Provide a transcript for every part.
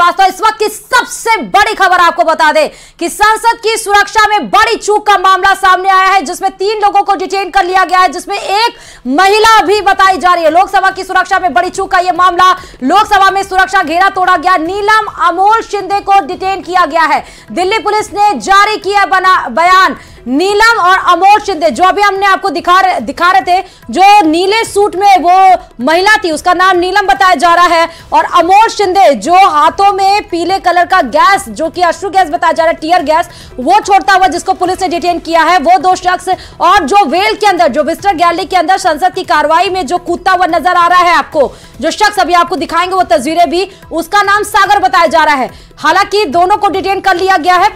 श्रीवास्तव। इस वक्त की सबसे बड़ी खबर आपको बता दें कि संसद की सुरक्षा में बड़ी चूक का मामला सामने आया है, जिसमें 3 लोगों को डिटेन कर लिया गया है, जिसमें एक महिला भी बताई जा रही है। लोकसभा की सुरक्षा में बड़ी चूक का यह मामला, लोकसभा में सुरक्षा घेरा तोड़ा गया। नीलम अमोल शिंदे को डिटेन किया गया है। दिल्ली पुलिस ने जारी किया बयान। नीलम और अमोल शिंदे, जो अभी हमने आपको दिखा रहे थे, जो नीले सूट में वो महिला थी, उसका नाम नीलम बताया जा रहा है, और अमोल शिंदे जो हाथों में पीले कलर का गैस, जो कि अश्रु गैस बताया जा रहा है, टीयर गैस, वो छोड़ता हुआ जिसको पुलिस ने डिटेन किया है, वो 2 शख्स, और जो वेल के अंदर, जो विजिटर गैलरी के अंदर संसद की कार्रवाई में जो कूदता हुआ नजर आ रहा है आपको, जो शख्स अभी आपको दिखाएंगे वो तस्वीरें भी, उसका नाम सागर बताया जा रहा है। हालांकि दोनों को डिटेन कर लिया गया है।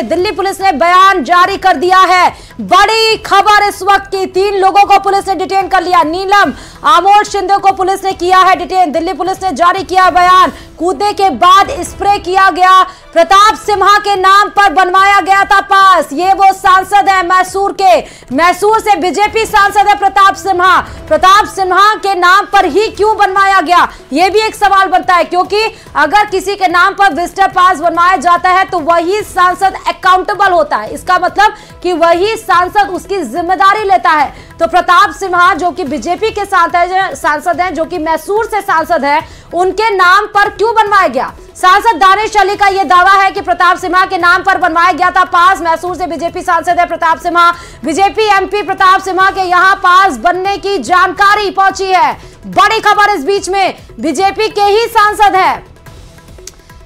दिल्ली पुलिस ने बयान जारी कर दिया है। बड़ी खबर इस वक्त की, 3 लोगों को पुलिस ने डिटेन कर लिया। नीलम अमोल शिंदे को पुलिस ने किया है डिटेन। दिल्ली पुलिस ने जारी किया बयान। कूदे के बाद स्प्रे किया गया। प्रताप सिम्हा के नाम पर बनवाया गया था पास। ये वो सांसद है मैसूर के, मैसूर से बीजेपी सांसद है प्रताप सिम्हा। प्रताप सिम्हा के नाम पर ही क्यों बनवाया गया, यह भी एक सवाल बनता है, क्योंकि अगर किसी के नाम पर विजिटर पास बनवाया जाता है तो वही सांसद अकाउंटेबल होता है। इसका मतलब कि वही सांसद उसकी जिम्मेदारी लेता है। तो प्रताप सिम्हा जो कि बीजेपी के सांसद हैं, जो कि मैसूर से सांसद है, उनके नाम पर क्यों बनवाया गया? सांसद दानिश अली का यह दावा है कि प्रताप सिम्हा के नाम पर बनवाया गया था पास। मैसूर से बीजेपी सांसद है प्रताप सिम्हा। बीजेपी एमपी प्रताप सिम्हा के यहां पास बनने की जानकारी पहुंची है। बड़ी खबर इस बीच में, बीजेपी के ही सांसद है,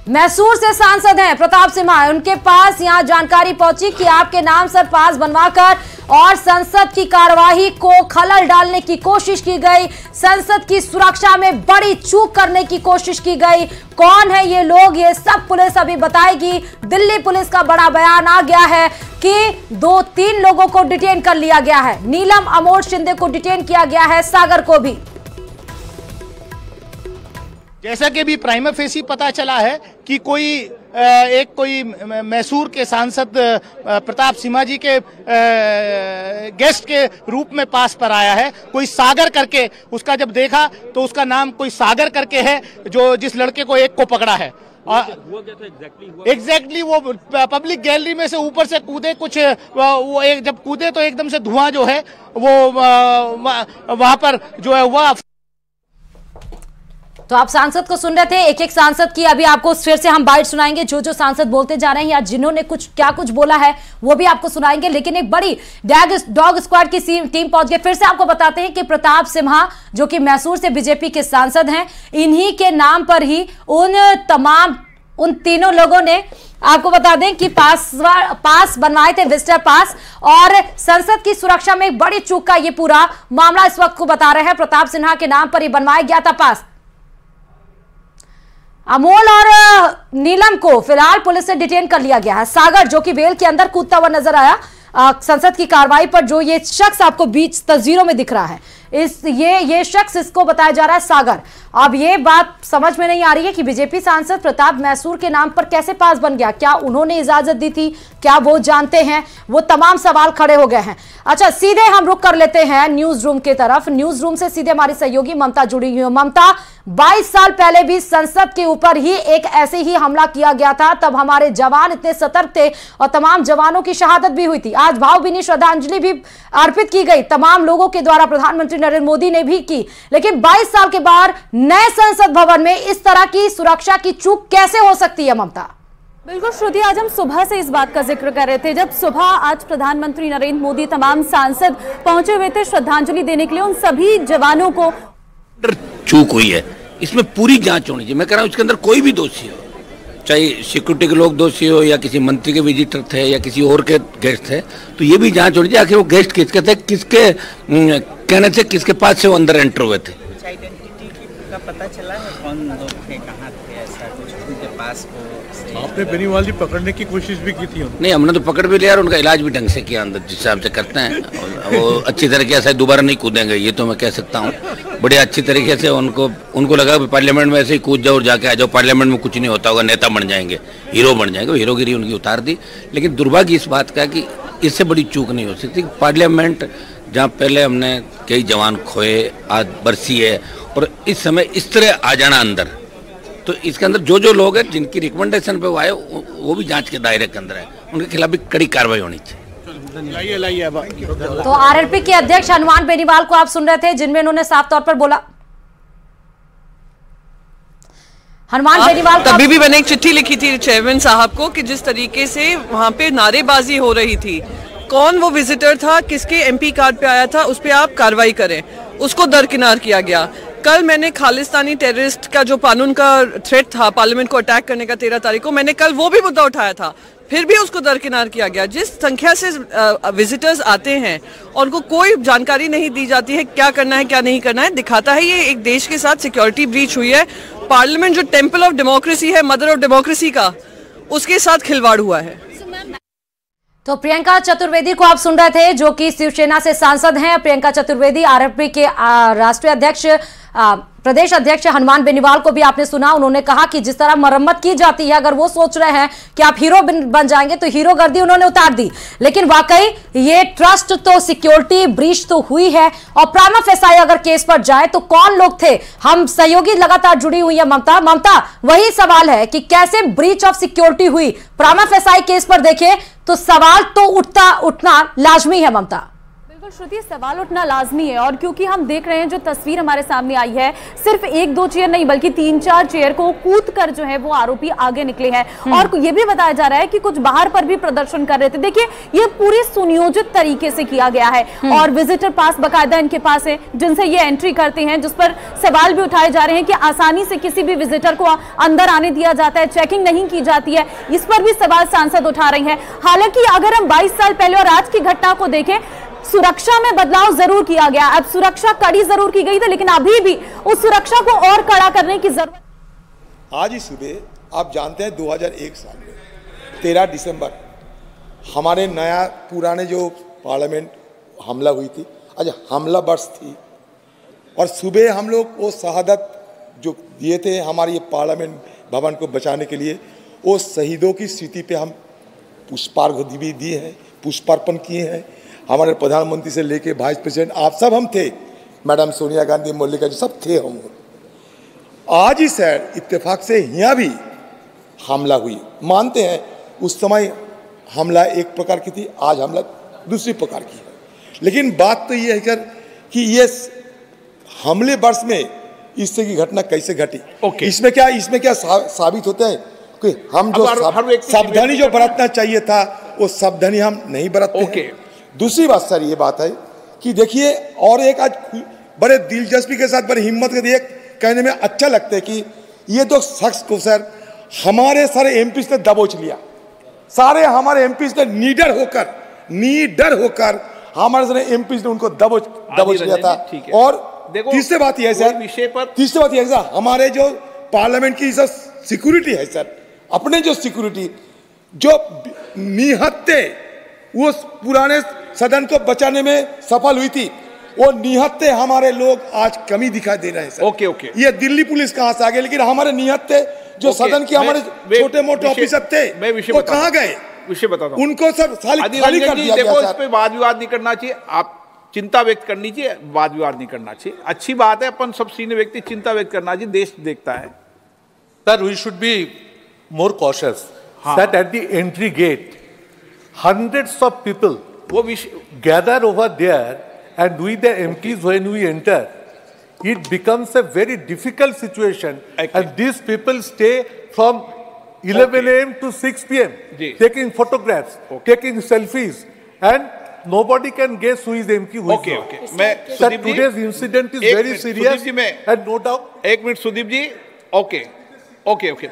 मैसूर से सांसद हैं प्रताप सिम्हा, उनके पास यहां जानकारी पहुंची कि आपके नाम से पास बनवाकर और संसद की कार्यवाही को खलल डालने की कोशिश की गई। संसद की सुरक्षा में बड़ी चूक करने की कोशिश की गई। कौन है ये लोग, ये सब पुलिस अभी बताएगी। दिल्ली पुलिस का बड़ा बयान आ गया है कि 2-3 लोगों को डिटेन कर लिया गया है। नीलम अमोल शिंदे को डिटेन किया गया है, सागर को भी। जैसा कि भी प्राइमा फेसी पता चला है कि कोई मैसूर के सांसद प्रताप सिम्हा जी के गेस्ट के रूप में पास पर आया है। कोई सागर करके, उसका जब देखा तो उसका नाम कोई सागर करके है, जो जिस लड़के को एक को पकड़ा है। एग्जैक्टली वो पब्लिक गैलरी में से ऊपर से कूदे, कुछ वो जब कूदे तो एकदम से धुआं जो है वो वहां पर जो है हुआ। तो आप सांसद को सुन रहे थे, एक एक सांसद की अभी आपको फिर से हम बाइट सुनाएंगे, जो जो सांसद बोलते जा रहे हैं या जिन्होंने क्या कुछ बोला है वो भी आपको सुनाएंगे। लेकिन एक बड़ी डॉग स्क्वाड की टीम पहुंच गई। फिर से आपको बताते हैं कि प्रताप सिम्हा जो कि मैसूर से बीजेपी के सांसद हैं, इन्हीं के नाम पर ही उन तीनों लोगों ने, आपको बता दें कि पास बनवाए थे, विजिटर पास, और संसद की सुरक्षा में बड़ी चूक का ये पूरा मामला इस वक्त को बता रहे हैं। प्रताप सिम्हा के नाम पर ही बनवाया गया था पास। अमोल और नीलम को फिलहाल पुलिस से डिटेन कर लिया गया है। सागर जो कि वेल के अंदर कूदता हुआ नजर आया संसद की कार्रवाई पर, जो ये शख्स आपको बीच तस्वीरों में दिख रहा है, ये शख्स, इसको बताया जा रहा है सागर। अब ये बात समझ में नहीं आ रही है कि बीजेपी सांसद प्रताप मैसूर के नाम पर कैसे पास बन गया। क्या उन्होंने इजाजत दी थी, क्या वो जानते हैं? वो तमाम सवाल खड़े हो गए हैं। अच्छा, सीधे हम रुक कर लेते हैं न्यूज रूम की तरफ। न्यूज रूम से सीधे हमारी सहयोगी ममता जुड़ी हुई है। ममता, 22 साल पहले भी संसद के ऊपर ही एक ऐसे ही हमला किया गया था, तब हमारे जवान इतने सतर्क थे और तमाम जवानों की शहादत भी हुई थी। आज भावभीनी श्रद्धांजलि भी अर्पित की गई तमाम लोगों के द्वारा, प्रधानमंत्री नरेंद्र मोदी ने भी की। लेकिन 22 साल के बाद नए संसद भवन में इस तरह की सुरक्षा की चूक कैसे हो सकती है ममता? बिल्कुल श्रुति, आज हम सुबह से इस बात का जिक्र कर रहे थे, जब सुबह आज प्रधानमंत्री नरेंद्र मोदी, तमाम सांसद पहुंचे हुए थे श्रद्धांजलि देने के लिए उन सभी जवानों को। चूक हुई है, इसमें पूरी जांच होनी चाहिए। मैं कह रहा हूं इसके अंदर कोई भी दोषी हो, चाहे सिक्योरिटी के लोग दोषी हो या किसी मंत्री के विजिटर थे या किसी और के गेस्ट थे, तो ये भी जांच होनी चाहिए आखिर वो गेस्ट किसके थे, किसके कहने से किसके पास से वो अंदर एंटर हुए थे। कुछ आइडेंटिटी का पता चला है, कौन लोग थे, कहाँ थे, ऐसा कुछ उनके पास को? आपने बेनीवाल जी पकड़ने की कोशिश भी की थी? नहीं, हमने तो पकड़ भी लिया और उनका इलाज भी ढंग से किया अंदर, जिस हिसाब से करते हैं वो अच्छी तरीके से दोबारा नहीं कूदेंगे, ये तो मैं कह सकता हूँ। बड़े अच्छी तरीके से उनको लगा कि पार्लियामेंट में ऐसे ही कूद जाओ और जाके आ जाओ, पार्लियामेंट में कुछ नहीं होता होगा, नेता बन जाएंगे, हीरो बन जाएंगे, हीरोगिरी उनकी उतार दी। लेकिन दुर्भाग्य इस बात का कि इससे बड़ी चूक नहीं हो सकती। पार्लियामेंट जहाँ पहले हमने कई जवान खोए, आज बरसी है, और इस समय इस तरह आ जाना अंदर, तो इसके अंदर जो जो लोग हैं जिनकी रिकमेंडेशन पे वो आए वो भी जांच के दायरे के अंदर है, उनके खिलाफ भी कड़ी कार्रवाई होनी चाहिए। लाइए तो आरएलपी के अध्यक्ष हनुमान बेनीवाल को आप सुन रहे थे, जिनमें उन्होंने साफ तौर पर बोला। हनुमान बेनीवाल तभी भी मैंने एक चिट्ठी लिखी थी चेयरमैन साहब को कि जिस तरीके से वहाँ पे नारेबाजी हो रही थी, कौन वो विजिटर था, किसके एमपी कार्ड पे आया था, उस पर आप कार्रवाई करें, उसको दरकिनार किया गया। कल मैंने खालिस्तानी टेररिस्ट का जो कानून का थ्रेट था पार्लियामेंट को अटैक करने का 13 तारीख को, मैंने कल वो भी मुद्दा उठाया था, फिर भी उसको दरकिनार किया गया। जिस संख्या से विजिटर्स आते हैं और उनको कोई जानकारी नहीं दी जाती है क्या करना है क्या नहीं करना है, दिखाता है ये एक देश के साथ सिक्योरिटी ब्रीच हुई है। पार्लियामेंट जो टेम्पल ऑफ डेमोक्रेसी है, मदर ऑफ डेमोक्रेसी का, उसके साथ खिलवाड़ हुआ है। तो प्रियंका चतुर्वेदी को आप सुन रहे थे, जो कि शिवसेना से सांसद हैं। प्रियंका चतुर्वेदी आरएलपी के राष्ट्रीय अध्यक्ष प्रदेश अध्यक्ष हनुमान बेनीवाल को भी आपने सुना। उन्होंने कहा कि जिस तरह मरम्मत की जाती है, अगर वो सोच रहे हैं कि आप हीरो बन जाएंगे तो हीरो गर्दी उन्होंने उतार दी। लेकिन वाकई ये ट्रस्ट तो सिक्योरिटी ब्रीच तो हुई है। और प्राइमा फेसाई अगर केस पर जाए तो कौन लोग थे, हम सहयोगी लगातार जुड़ी हुई है ममता, वही सवाल है कि कैसे ब्रीच ऑफ सिक्योरिटी हुई। प्राइमा फेसाई केस पर देखें तो सवाल तो उठना लाजमी है ममता। बिल्कुल श्रुति, सवाल उठना लाजमी है। और क्योंकि हम देख रहे हैं जो तस्वीर हमारे सामने आई है, सिर्फ 1-2 चेयर नहीं बल्कि 3-4 चेयर को कूद कर जो है वो आरोपी आगे निकले हैं। और ये भी बताया जा रहा है कि कुछ बाहर पर भी प्रदर्शन कर रहे थे। देखिए, ये पूरी सुनियोजित तरीके से किया गया है और विजिटर पास बकायदा इनके पास है, जिनसे ये एंट्री करते हैं, जिस पर सवाल भी उठाए जा रहे हैं कि आसानी से किसी भी विजिटर को अंदर आने दिया जाता है, चेकिंग नहीं की जाती है। इस पर भी सवाल सांसद उठा रहे हैं। हालांकि अगर हम 22 साल पहले और आज की घटना को देखें, सुरक्षा में बदलाव जरूर किया गया। अब सुरक्षा कड़ी जरूर की गई थी, लेकिन अभी भी उस सुरक्षा को और कड़ा करने की जरूरत। आज ही सुबह आप जानते हैं 2001 साल में 13 दिसंबर हमारे नया पुराने जो पार्लियामेंट हमला हुई थी, आज हमला वर्ष थी। और सुबह हम लोग वो शहादत जो दिए थे हमारे ये पार्लियामेंट भवन को बचाने के लिए, वो शहीदों की स्मृति पे हम पुष्पार्घ्य भी दिए हैं, पुष्पार्पण किए हैं। हमारे प्रधानमंत्री से लेके वाइस प्रेसिडेंट आप सब हम थे, मैडम सोनिया गांधी, मल्लिका जी सब थे हम। आज ही सर इत्तेफाक से यहाँ भी हमला हुई, मानते हैं उस समय हमला एक प्रकार की थी, आज हमला दूसरी प्रकार की है। लेकिन बात तो ये है सर कि ये हमले वर्ष में इससे की घटना कैसे घटी, इसमें क्या साबित होता है कि हम जो सावधानी जो बरतना चाहिए था वो सावधानी हम नहीं बरतते हैं। दूसरी बात सर ये बात है कि देखिए, और एक आज बड़े दिलचस्पी के साथ बड़ी हिम्मत के देख कहने में अच्छा लगता है कि ये दो शख्स को सर हमारे सारे एमपी ने दबोच लिया। सारे हमारे एमपी ने निडर होकर हमारे सारे एमपी ने उनको दबोच लिया था। और तीसरी बात यह है सर, हमारे जो पार्लियामेंट की सब सिक्योरिटी है सर, अपने जो सिक्योरिटी जो निहत्ते वो पुराने सदन को बचाने में सफल हुई थी, वो निहत्ते हमारे लोग आज कमी दिखाई दे रहे हैं सर। ये दिल्ली पुलिस कहां से आ गए, लेकिन हमारे निहत्ते जो सदन के हमारे छोटे मोटे ऑफिसर थे वो कहां गए, विषय बताता हूं। उनको सर खाली कर दिया गया। इस पे वाद विवाद नहीं करना चाहिए, आप चिंता व्यक्त करनी चाहिए, वाद विवाद नहीं करना चाहिए। अच्छी बात है, अपन सब सीनियर व्यक्ति चिंता व्यक्त करना चाहिए, देश देखता है। Sir, we should be more cautious that at the entry gate hundreds of people gather over there, and we the MPs when we enter, it becomes a very difficult situation. And these people stay from 11 a.m. to 6 p.m. taking photographs, taking selfies, and nobody can guess who is MP, who is not. Sir, today's incident is very serious, and no doubt. एक minute Sudeep जी, okay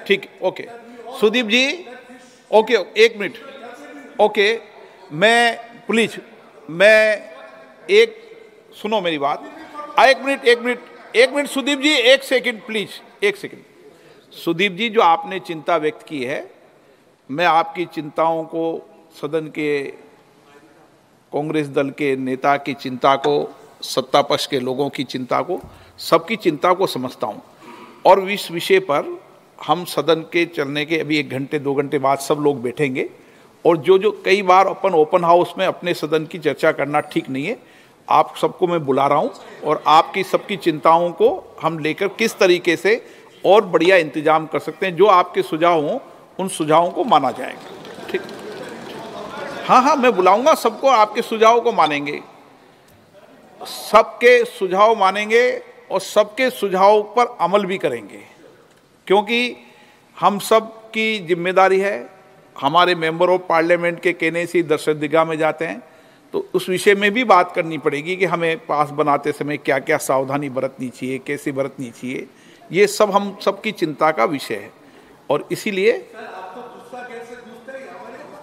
ठीक, okay Sudeep जी, okay एक minute, okay मैं एक सुनो मेरी बात, एक minute Sudeep जी, एक सेकंड प्लीज, एक सेकंड। सुदीप जी, जो आपने चिंता व्यक्त की है, मैं आपकी चिंताओं को, सदन के कांग्रेस दल के नेता की चिंता को, सत्ता पक्ष के लोगों की चिंता को, सबकी चिंता को समझता हूं। और इस विषय पर हम सदन के चलने के अभी 1 घंटे 2 घंटे बाद सब लोग बैठेंगे, और जो कई बार अपन ओपन हाउस में अपने सदन की चर्चा करना ठीक नहीं है। आप सबको मैं बुला रहा हूं और आपकी सबकी चिंताओं को हम लेकर किस तरीके से और बढ़िया इंतजाम कर सकते हैं। जो आपके सुझाव हों उन सुझावों को माना जाएगा। ठीक, हाँ, मैं बुलाऊंगा सबको, आपके सुझाव को मानेंगे, सबके सुझाव मानेंगे और सबके सुझाव पर अमल भी करेंगे, क्योंकि हम सब की जिम्मेदारी है। हमारे मेंबर ऑफ पार्लियामेंट के कहने से दर्शकदिगा में जाते हैं, तो उस विषय में भी बात करनी पड़ेगी कि हमें पास बनाते समय क्या क्या सावधानी बरतनी चाहिए, कैसे बरतनी चाहिए। ये सब हम सबकी चिंता का विषय है। और इसीलिए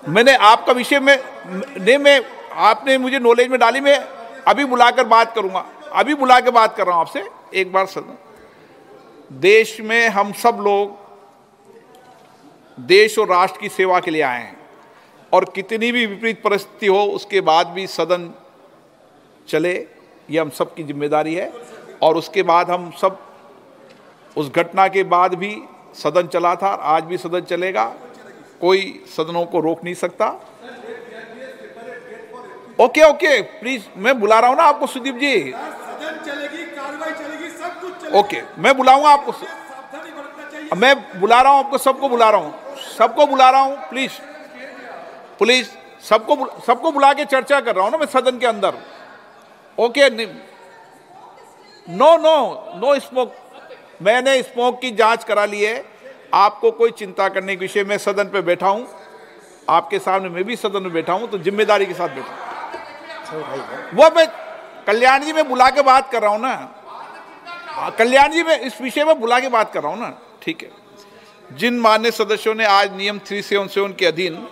मैंने आपका विषय में आपने मुझे नॉलेज में डाली, मैं अभी बुलाकर बात करूंगा, अभी बुला के बात कर रहा हूं आपसे एक बार। देश में हम सब लोग देश और राष्ट्र की सेवा के लिए आए हैं, और कितनी भी विपरीत परिस्थिति हो उसके बाद भी सदन चले, ये हम सब की जिम्मेदारी है। और उसके बाद हम सब, उस घटना के बाद भी सदन चला था, आज भी सदन चलेगा, कोई सदनों को रोक नहीं सकता। ओके प्लीज, मैं बुला रहा हूं ना आपको सुदीप जी। सदन चलेगी, कार्रवाई चलेगी, सब कुछ चलेगा। ओके, मैं बुलाऊंगा आपको, मैं बुला रहा हूं आपको, सबको बुला रहा हूं, सबको बुला रहा हूं। प्लीज सबको बुला के चर्चा कर रहा हूं ना मैं सदन के अंदर। Okay, no smoke. मैंने स्मोक की जांच करा ली है, आपको कोई चिंता करने के विषय में सदन पे बैठा हूं, आपके सामने मैं भी सदन में बैठा हूं, तो जिम्मेदारी के साथ बैठा हूं। वो मैं कल्याण जी में बुला के बात कर रहा हूं ना, कल्याण जी में इस विषय में बुला के बात कर रहा हूं ना। ठीक है, जिन मान्य सदस्यों ने आज नियम 377 के अधीन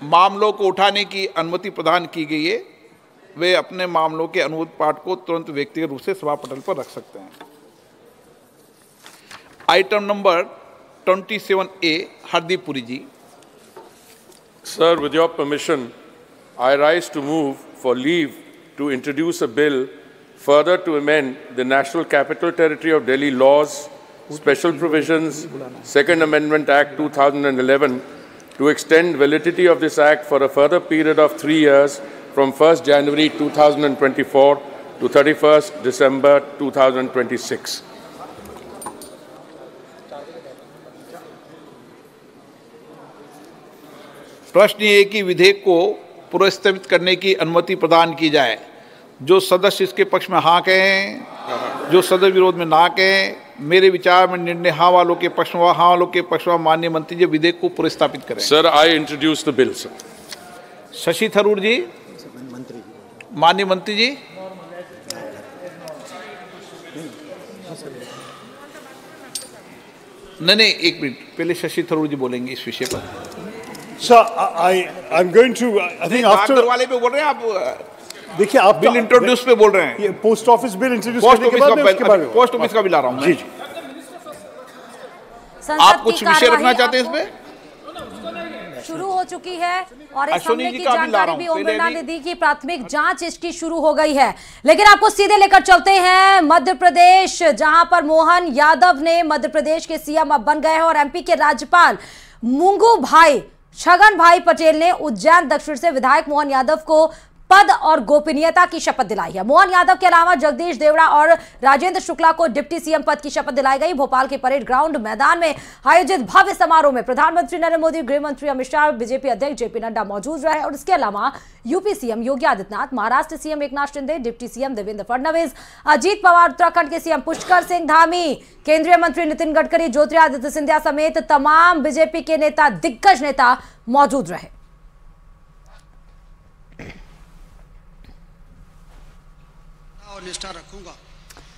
मामलों को उठाने की अनुमति प्रदान की गई है, वे अपने मामलों के अनुरोध पाठ को तुरंत व्यक्तिगत रूप से सभा पटल पर रख सकते हैं। Item number 27A, Hardeep Puri ji. Sir, with your permission, I rise to move for leave to introduce a bill further to amend the National Capital Territory of Delhi laws, special provisions, Second Amendment Act 2011, to extend validity of this act for a further period of 3 years from 1st January 2024 to 31st December 2026. प्रश्न ये है कि विधेयक को पुनर्स्थापित करने की अनुमति प्रदान की जाए। जो सदस्य इसके पक्ष में हाँ कहें, जो सदस्य विरोध में ना कहें। मेरे विचार में निर्णय हाँ वालों के पक्ष में, हाँ वालों के पक्ष में माननीय मंत्री जी विधेयक को पुनर्स्थापित करें। Sir, I introduce the bill. Sir, Shashi Tharoor ji, माननीय मंत्री जी। नहीं, एक मिनट, पहले शशि थरूर जी बोलेंगे इस विषय पर। Sir, I'm going to, I think after वाले पे बोल रहे हैं आप, देखिए आप बिल इंट्रोड्यूस पे बोल रहे हैं। ये पोस्ट ऑफिस बिल इंट्रोड्यूस करने के बाद मैं उसके बारे में पोस्ट ऑफिस का भी ला रहा हूँ। जी, आप कुछ विषय रखना चाहते हैं इसमें? शुरू हो चुकी है और इस हमले की जानकारी भी ओम बिरला ने दी कि प्राथमिक जांच इसकी शुरू हो गई है। लेकिन आपको सीधे लेकर चलते हैं मध्य प्रदेश, जहां पर मोहन यादव ने मध्य प्रदेश के सीएम अब बन गए हैं और एमपी के राज्यपाल मुंगू भाई छगन भाई पटेल ने उज्जैन दक्षिण से विधायक मोहन यादव को पद और गोपनीयता की शपथ दिलाई है। मोहन यादव के अलावा जगदीश देवड़ा और राजेंद्र शुक्ला को डिप्टी सीएम पद की शपथ दिलाई गई। भोपाल के परेड ग्राउंड मैदान में आयोजित भव्य समारोह में प्रधानमंत्री नरेंद्र मोदी, गृह मंत्री अमित शाह, बीजेपी अध्यक्ष जेपी नड्डा मौजूद रहे और इसके अलावा UP CM Yogi Adityanath, Maharashtra CM Eknath Shinde, deputy CM Devendra Fadnavis, Ajit Pawar, Uttarakhand के सीएम पुष्कर सिंह धामी, केंद्रीय मंत्री नितिन गडकरी, ज्योतिरादित्य सिंधिया समेत तमाम बीजेपी के नेता, दिग्गज नेता मौजूद रहे। निष्ठा रखूंगा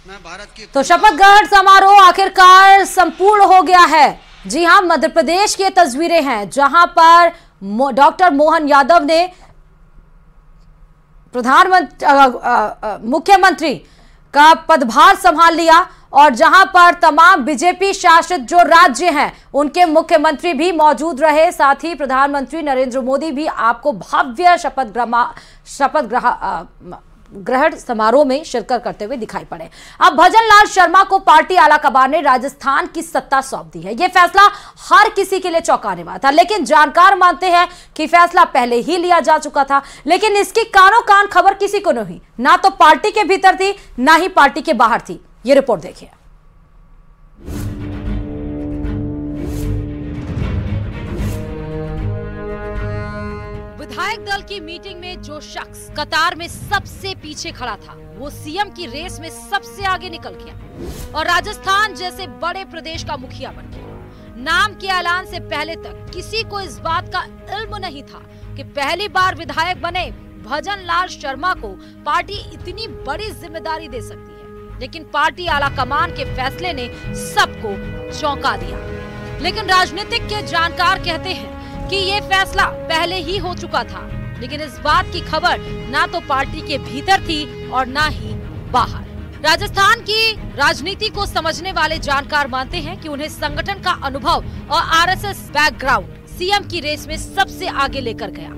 मैं भारत की। तो शपथ ग्रहण समारोह आखिरकार संपूर्ण हो गया है। जी हां, मध्य प्रदेश की तस्वीरें हैं जहां पर डॉक्टर मोहन यादव ने मुख्यमंत्री का पदभार संभाल लिया और जहां पर तमाम बीजेपी शासित जो राज्य हैं उनके मुख्यमंत्री भी मौजूद रहे। साथ ही प्रधानमंत्री नरेंद्र मोदी भी आपको भव्य शपथ ग्रहण समारोह में शिरकत करते हुए दिखाई पड़े। अब भजन लाल शर्मा को पार्टी आलाकमान ने राजस्थान की सत्ता सौंप दी है। यह फैसला हर किसी के लिए चौंकाने वाला था, लेकिन जानकार मानते हैं कि फैसला पहले ही लिया जा चुका था, लेकिन इसकी कानो कान खबर किसी को नहीं, ना तो पार्टी के भीतर थी ना ही पार्टी के बाहर थी। ये रिपोर्ट देखिए। विधायक दल की मीटिंग में जो शख्स कतार में सबसे पीछे खड़ा था, वो सीएम की रेस में सबसे आगे निकल गया और राजस्थान जैसे बड़े प्रदेश का मुखिया बन गया। नाम के ऐलान से पहले तक किसी को इस बात का इल्म नहीं था कि पहली बार विधायक बने भजन लाल शर्मा को पार्टी इतनी बड़ी जिम्मेदारी दे सकती है। लेकिन पार्टी आलाकमान के फैसले ने सबको चौंका दिया। लेकिन राजनीतिक के जानकार कहते हैं कि ये फैसला पहले ही हो चुका था, लेकिन इस बात की खबर ना तो पार्टी के भीतर थी और ना ही बाहर। राजस्थान की राजनीति को समझने वाले जानकार मानते हैं कि उन्हें संगठन का अनुभव और आरएसएस बैकग्राउंड सीएम की रेस में सबसे आगे लेकर गया।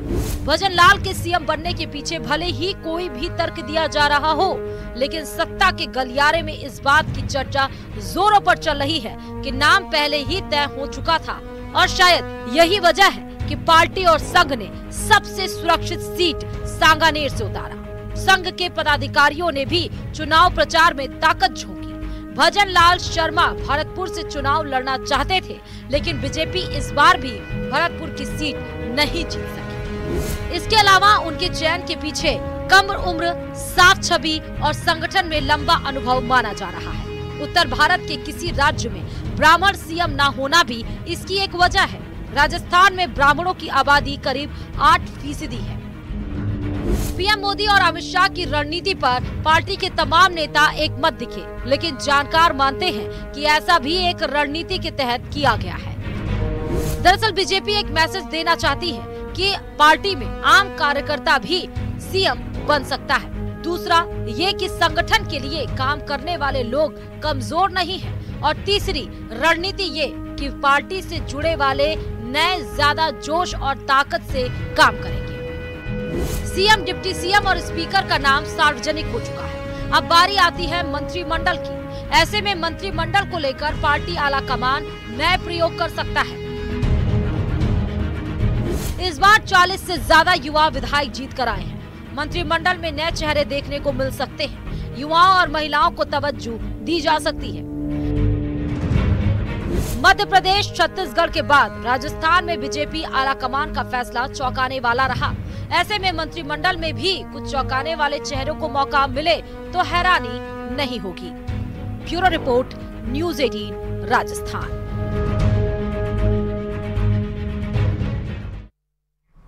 भजन लाल के सीएम बनने के पीछे भले ही कोई भी तर्क दिया जा रहा हो, लेकिन सत्ता के गलियारे में इस बात की चर्चा जोरों पर चल रही है कि नाम पहले ही तय हो चुका था और शायद यही वजह है कि पार्टी और संघ ने सबसे सुरक्षित सीट सांगानेर से उतारा। संघ के पदाधिकारियों ने भी चुनाव प्रचार में ताकत झोंकी। भजन लाल शर्मा भरतपुर से चुनाव लड़ना चाहते थे, लेकिन बीजेपी इस बार भी भरतपुर की सीट नहीं जीत सकी। इसके अलावा उनके चयन के पीछे कम उम्र, साफ छवि और संगठन में लंबा अनुभव माना जा रहा है। उत्तर भारत के किसी राज्य में ब्राह्मण सीएम न होना भी इसकी एक वजह है। राजस्थान में ब्राह्मणों की आबादी करीब 8% है। पीएम मोदी और अमित शाह की रणनीति पर पार्टी के तमाम नेता एक मत दिखे, लेकिन जानकार मानते हैं कि ऐसा भी एक रणनीति के तहत किया गया है। दरअसल बीजेपी एक मैसेज देना चाहती है कि पार्टी में आम कार्यकर्ता भी सीएम बन सकता है। दूसरा ये कि संगठन के लिए काम करने वाले लोग कमजोर नहीं हैं। और तीसरी रणनीति ये कि पार्टी से जुड़े वाले नए ज्यादा जोश और ताकत से काम करेंगे। सीएम, डिप्टी सीएम और स्पीकर का नाम सार्वजनिक हो चुका है। अब बारी आती है मंत्रिमंडल की। ऐसे में मंत्रिमंडल को लेकर पार्टी आलाकमान नए प्रयोग कर सकता है। इस बार 40 से ज्यादा युवा विधायक जीत कर आए हैं। मंत्रिमंडल में नए चेहरे देखने को मिल सकते हैं। युवाओं और महिलाओं को तवज्जो दी जा सकती है। मध्य प्रदेश, छत्तीसगढ़ के बाद राजस्थान में बीजेपी आलाकमान का फैसला चौंकाने वाला रहा। ऐसे में मंत्रिमंडल में भी कुछ चौंकाने वाले चेहरों को मौका मिले तो हैरानी नहीं होगी। Bureau report, news 18 Rajasthan.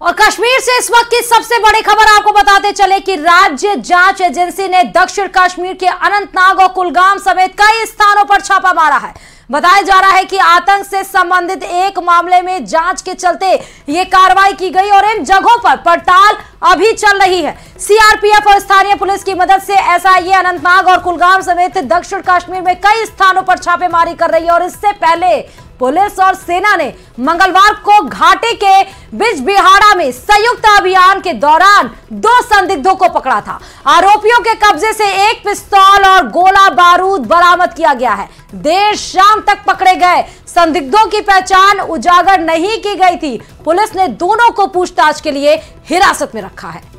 और कश्मीर से इस वक्त की सबसे बड़ी खबर आपको बताते चले कि राज्य जांच एजेंसी ने दक्षिण कश्मीर के अनंतनाग और कुलगाम समेत कई स्थानों पर छापा मारा है। बताया जा रहा है कि आतंक से संबंधित एक मामले में जांच के चलते ये कार्रवाई की गई और इन जगहों पर पड़ताल अभी चल रही है। सीआरपीएफ और स्थानीय पुलिस की मदद से एसआईए अनंतनाग और कुलगाम समेत दक्षिण कश्मीर में कई स्थानों पर छापेमारी कर रही है। और इससे पहले पुलिस और सेना ने मंगलवार को घाटी के बिजबिहाड़ा में संयुक्त अभियान के दौरान 2 संदिग्धों को पकड़ा था। आरोपियों के कब्जे से एक पिस्तौल और गोला बारूद बरामद किया गया है। देर शाम तक पकड़े गए संदिग्धों की पहचान उजागर नहीं की गई थी। पुलिस ने दोनों को पूछताछ के लिए हिरासत में रखा है।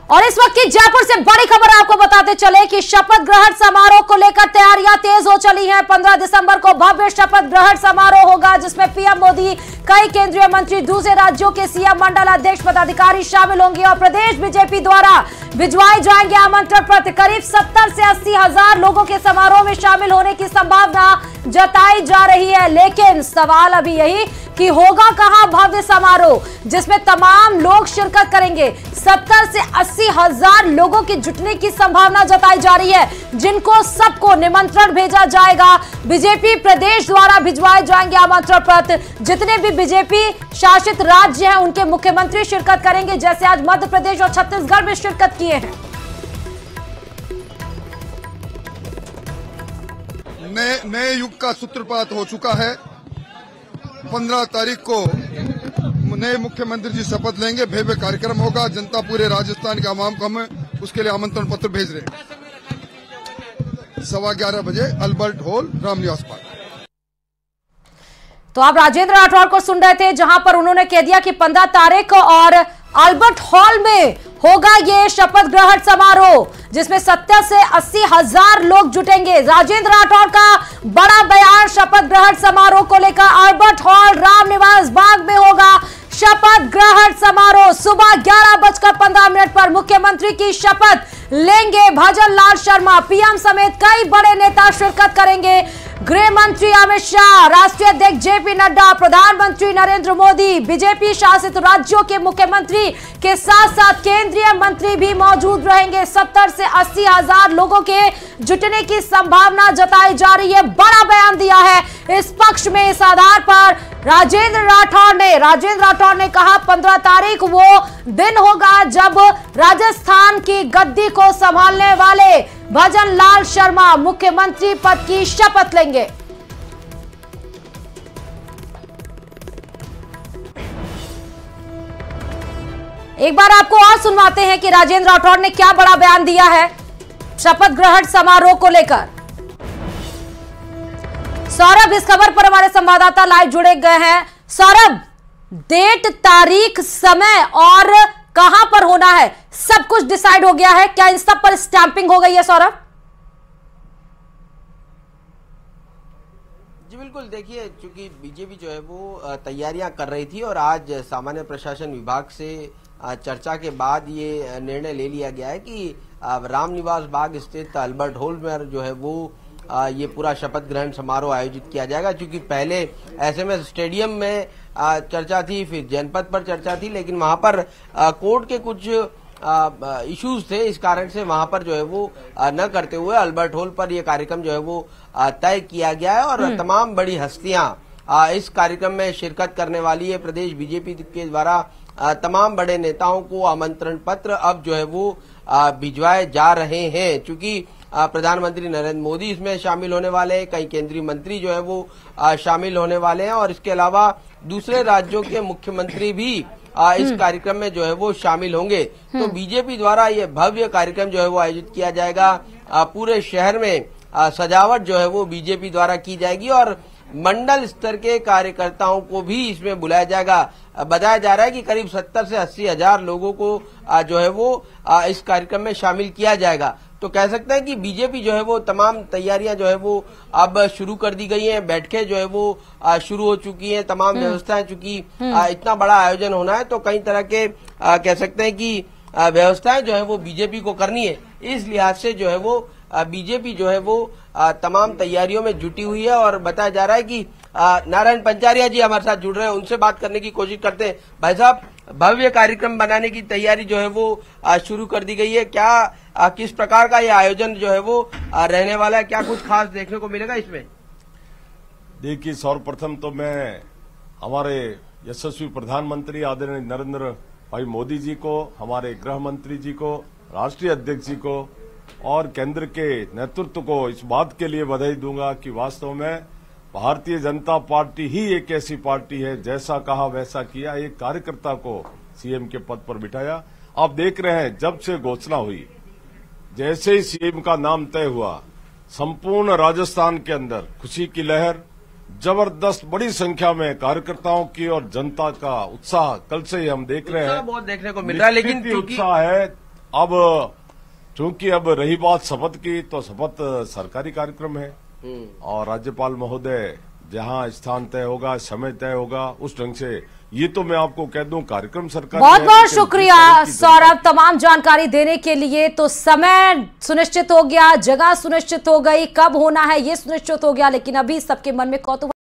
और इस वक्त की जयपुर से बड़ी खबर आपको बताते चले कि शपथ ग्रहण समारोह को लेकर तैयारियां तेज हो चली हैं। 15 दिसंबर को भव्य शपथ ग्रहण समारोह होगा, जिसमें पीएम मोदी, कई केंद्रीय मंत्री, दूसरे राज्यों के सीएम, मंडल अध्यक्ष, पदाधिकारी शामिल होंगे और प्रदेश बीजेपी द्वारा भिजवाए जाएंगे आमंत्रण पत्र। करीब 70 से 80 हजार लोगों के समारोह में शामिल होने की संभावना जताई जा रही है। लेकिन सवाल अभी यही कि होगा कहां भव्य समारोह जिसमें तमाम लोग शिरकत करेंगे। 70 से 80 हजार लोगों के जुटने की संभावना जताई जा रही है, जिनको सबको निमंत्रण भेजा जाएगा। बीजेपी प्रदेश द्वारा भिजवाए जाएंगे आमंत्रण पत्र। जितने भी बीजेपी शासित राज्य हैं उनके मुख्यमंत्री शिरकत करेंगे, जैसे आज मध्य प्रदेश और छत्तीसगढ़ में शिरकत किए हैं। नए युग का सूत्रपात हो चुका है। 15 तारीख को नए मुख्यमंत्री जी शपथ लेंगे, भव्य कार्यक्रम होगा। जनता पूरे राजस्थान के आवाम को हम उसके लिए आमंत्रण पत्र भेज रहे हैं। 11:15 बजे अल्बर्ट हॉल, रामनिवास पार्क। तो आप राजेंद्र राठौर को सुन रहे थे, जहां पर उन्होंने कह दिया कि 15 तारीख और अल्बर्ट हॉल में होगा ये शपथ ग्रहण समारोह, जिसमें 70 से 80 हजार लोग जुटेंगे। राजेंद्र राठौड़ का बड़ा बयान शपथ ग्रहण समारोह को लेकर। अल्बर्ट हॉल रामनिवास बाग में होगा शपथ ग्रहण समारोह। सुबह 11:15 पर मुख्यमंत्री की शपथ लेंगे भजन लाल शर्मा। पीएम समेत कई बड़े नेता शिरकत करेंगे। गृह मंत्री अमित शाह, राष्ट्रीय अध्यक्ष जेपी नड्डा, प्रधानमंत्री नरेंद्र मोदी, बीजेपी शासित राज्यों के मुख्यमंत्री के साथ साथ केंद्रीय मंत्री भी मौजूद रहेंगे। 70 से 80 हजार लोगों के जुटने की संभावना जताई जा रही है। बड़ा बयान दिया है इस पक्ष में। इस आधार पर राजेंद्र राठौड़ ने कहा 15 तारीख वो दिन होगा जब राजस्थान की गद्दी को संभालने वाले भजन लाल शर्मा मुख्यमंत्री पद की शपथ लेंगे। एक बार आपको और सुनवाते हैं कि राजेंद्र राठौड़ ने क्या बड़ा बयान दिया है शपथ ग्रहण समारोह को लेकर। सौरभ, इस खबर पर हमारे संवाददाता लाइव जुड़े गए हैं। सौरभ, डेट, तारीख, समय और कहां पर होना है, सब कुछ डिसाइड हो गया है क्या? इन सब पर स्टैंपिंग हो गई है सौरभ? जी बिल्कुल, देखिए चूंकि बीजेपी जो है वो तैयारियां कर रही थी और आज सामान्य प्रशासन विभाग से चर्चा के बाद ये निर्णय ले लिया गया है कि रामनिवास बाग स्थित अल्बर्ट हॉल में जो है वो ये पूरा शपथ ग्रहण समारोह आयोजित किया जाएगा। क्योंकि पहले एसएमएस स्टेडियम में चर्चा थी, फिर जनपद पर चर्चा थी, लेकिन वहां पर कोर्ट के कुछ इश्यूज थे, इस कारण से वहां पर जो है वो न करते हुए अल्बर्ट हॉल पर यह कार्यक्रम जो है वो तय किया गया है। और तमाम बड़ी हस्तियां इस कार्यक्रम में शिरकत करने वाली है। प्रदेश बीजेपी के द्वारा तमाम बड़े नेताओं को आमंत्रण पत्र अब जो है वो भिजवाए जा रहे हैं। चूंकि प्रधानमंत्री नरेंद्र मोदी इसमें शामिल होने वाले हैं, कई केंद्रीय मंत्री जो है वो शामिल होने वाले हैं और इसके अलावा दूसरे राज्यों के मुख्यमंत्री भी इस कार्यक्रम में जो है वो शामिल होंगे। तो बीजेपी द्वारा ये भव्य कार्यक्रम जो है वो आयोजित किया जाएगा। पूरे शहर में सजावट जो है वो बीजेपी द्वारा की जाएगी और मंडल स्तर के कार्यकर्ताओं को भी इसमें बुलाया जाएगा। बताया जा रहा है कि करीब 70 से 80 हजार लोगों को जो है वो इस कार्यक्रम में शामिल किया जाएगा। तो कह सकते हैं कि बीजेपी जो है वो तमाम तैयारियां जो है वो अब शुरू कर दी गई हैं। बैठकें जो है वो शुरू हो चुकी हैं, तमाम व्यवस्थाएं, चूंकि इतना बड़ा आयोजन होना है तो कई तरह के कह सकते हैं कि व्यवस्थाएं जो है वो बीजेपी को करनी है। इस लिहाज से जो है वो बीजेपी जो है वो तमाम तैयारियों में जुटी हुई है। और बताया जा रहा है कि नारायण पंचारिया जी हमारे साथ जुड़ रहे हैं, उनसे बात करने की कोशिश करते हैं। भाई साहब, भव्य कार्यक्रम बनाने की तैयारी जो है वो शुरू कर दी गई है। क्या किस प्रकार का ये आयोजन जो है वो रहने वाला है, क्या कुछ खास देखने को मिलेगा इसमें? देखिए, सर्वप्रथम तो मैं हमारे यशस्वी प्रधानमंत्री आदरणीय नरेंद्र भाई मोदी जी को, हमारे गृह मंत्री जी को, राष्ट्रीय अध्यक्ष जी को और केंद्र के नेतृत्व को इस बात के लिए बधाई दूंगा कि वास्तव में भारतीय जनता पार्टी ही एक ऐसी पार्टी है, जैसा कहा वैसा किया, एक कार्यकर्ता को सीएम के पद पर बिठाया। आप देख रहे हैं, जब से घोषणा हुई, जैसे ही सीएम का नाम तय हुआ, संपूर्ण राजस्थान के अंदर खुशी की लहर, जबरदस्त बड़ी संख्या में कार्यकर्ताओं की और जनता का उत्साह कल से ही हम देख रहे हैं। बहुत देखने को मिल रहा है, लेकिन उत्साह है। अब चूंकि अब रही बात शपथ की, तो शपथ सरकारी कार्यक्रम है और राज्यपाल महोदय जहां स्थान तय होगा, समय तय होगा, उस ढंग से ये तो मैं आपको कह दूं कार्यक्रम सरकार। बहुत बहुत शुक्रिया सौरभ तमाम जानकारी देने के लिए। तो समय सुनिश्चित हो गया, जगह सुनिश्चित हो गई, कब होना है ये सुनिश्चित हो गया, लेकिन अभी सबके मन में कौतूहल